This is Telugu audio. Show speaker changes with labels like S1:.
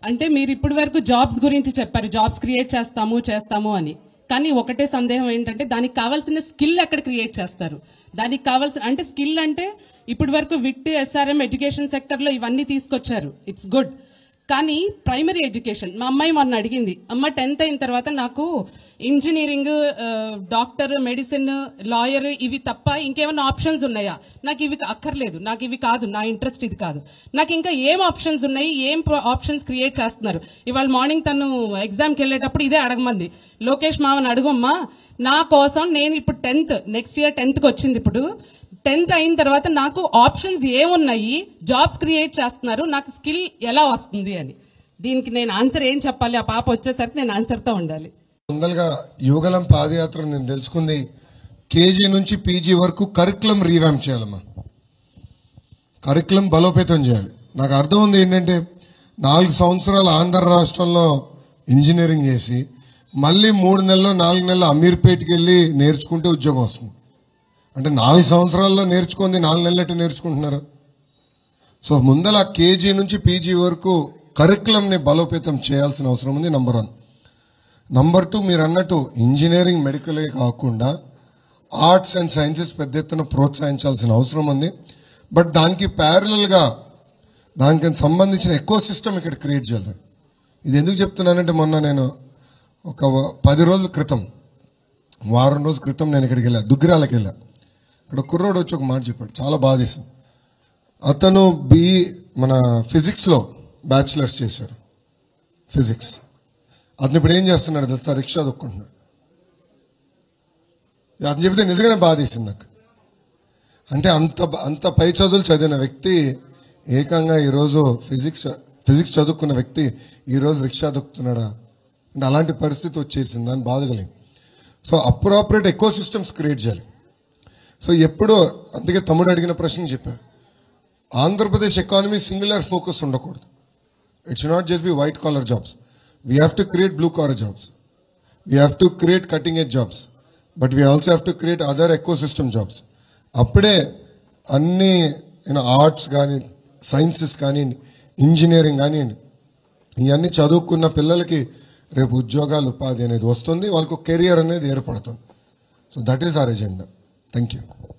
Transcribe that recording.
S1: అంటే మీరు ఇప్పటి వరకు జాబ్స్ గురించి చెప్పారు, జాబ్స్ క్రియేట్ చేస్తాము అని. కానీ ఒకటే సందేహం ఏంటంటే దానికి కావాల్సిన స్కిల్ ఎక్కడ క్రియేట్ చేస్తారు? దానికి కావాల్సిన అంటే స్కిల్ అంటే ఇప్పటి వరకు విట్, ఎస్ఆర్ఎం, ఎడ్యుకేషన్ సెక్టర్ లో ఇవన్నీ తీసుకొచ్చారు, ఇట్స్ గుడ్. కానీ ప్రైమరీ ఎడ్యుకేషన్, మా అమ్మాయి మొన్న అడిగింది, అమ్మ 10th అయిన తర్వాత నాకు ఇంజనీరింగ్, డాక్టర్, మెడిసిన్, లాయర్ ఇవి తప్ప ఇంకేమైనా ఆప్షన్స్ ఉన్నాయా? నాకు ఇవి అక్కర్లేదు, నాకు ఇవి కాదు, నా ఇంట్రెస్ట్ ఇది కాదు, నాకు ఇంకా ఏం ఆప్షన్స్ ఉన్నాయి, ఏం ఆప్షన్స్ క్రియేట్ చేస్తున్నారు? ఇవాళ మార్నింగ్ తను ఎగ్జామ్కి వెళ్ళేటప్పుడు ఇదే అడగమంది, లోకేష్ మామని అడుగమ్మా నా కోసం, నేను ఇప్పుడు 10th, నెక్స్ట్ ఇయర్ 10th వచ్చింది, ఇప్పుడు 10th అయిన తర్వాత నాకు ఆప్షన్స్ ఏమున్నాయి, జాబ్స్ క్రియేట్ చేస్తున్నారు, నాకు స్కిల్ ఎలా వస్తుంది అని. దీనికి నేను ఆన్సర్ ఏం చెప్పాలి? ఆ పాప వచ్చేసరికి నేను ఆన్సర్తో ఉండాలి.
S2: ముందలుగా యువగలం పాదయాత్ర నేను తెలుసుకుంది కేజీ నుంచి పీజీ వరకు కరికులం రీవ్యాంప్ చేయాలమ్మా, కరికులం బలోపేతం చేయాలి. నాకు అర్థం ఉంది ఏంటంటే 4 సంవత్సరాలు ఆంధ్ర రాష్ట్రంలో ఇంజనీరింగ్ చేసి మళ్ళీ 3 నెలల్లో 4 నెలలు అమీర్పేట్కి వెళ్ళి నేర్చుకుంటే ఉద్యోగం వస్తుంది. అంటే 4 సంవత్సరాల్లో నేర్చుకుంది 4 నెలలట్టు నేర్చుకుంటున్నారు. సో ముందల కేజీ నుంచి పీజీ వరకు కరికులంని బలోపేతం చేయాల్సిన అవసరం ఉంది, నంబర్ 1. నంబర్ 2, మీరు అన్నట్టు ఇంజనీరింగ్, మెడికలే కాకుండా ఆర్ట్స్ అండ్ సైన్సెస్ పెద్ద ఎత్తున ప్రోత్సహించాల్సిన అవసరం ఉంది. బట్ దానికి ప్యారలల్గా దానికి సంబంధించిన ఎకో సిస్టమ్ ఇక్కడ క్రియేట్ చేయాలి. ఇది ఎందుకు చెప్తున్నానంటే మొన్న నేను ఒక 10 రోజుల క్రితం, వారం రోజుల క్రితం నేను ఇక్కడికి వెళ్ళా, దుగ్గిరాలకి వెళ్ళా. ఇక్కడ కుర్రోడు వచ్చి ఒక మాట చెప్పాడు, చాలా బాధేసింది. అతను మన ఫిజిక్స్లో బ్యాచిలర్స్ చేశాడు, ఫిజిక్స్. అతను ఇప్పుడు ఏం చేస్తున్నాడు తెలుసా? రిక్షా దొక్కుంటున్నాడు. అతను చెబితే నిజంగానే బాధేసింది నాకు. అంటే అంత పై చదువులు చదివిన వ్యక్తి ఏకంగా ఈరోజు ఫిజిక్స్ చదువుకున్న వ్యక్తి ఈరోజు రిక్షా దొక్కుతున్నాడా అంటే అలాంటి పరిస్థితి వచ్చేసింది, అని బాధగలిగింది. So appropriate ecosystems create చేయాలి. సో ఎప్పుడు అందుకే తమ్ముడు అడిగిన ప్రశ్న చెప్పా, ఆంధ్రప్రదేశ్ ఎకానమీ సింగులర్ ఫోకస్ ఉండకూడదు. It should not just be white collar jobs. We have to create blue collar jobs, we have to create cutting edge jobs, but we also have to create other ecosystem jobs. అప్పుడే అన్ని ఆర్ట్స్ కానీ, సైన్సెస్ కానీ, ఇంజనీరింగ్ కానీ ఇవన్నీ చదువుకున్న పిల్లలకి రేపు ఉద్యోగాలు, ఉపాధి అనేది వస్తుంది, వాళ్ళకు కెరియర్ అనేది ఏర్పడుతుంది. So that is our agenda. Thank you.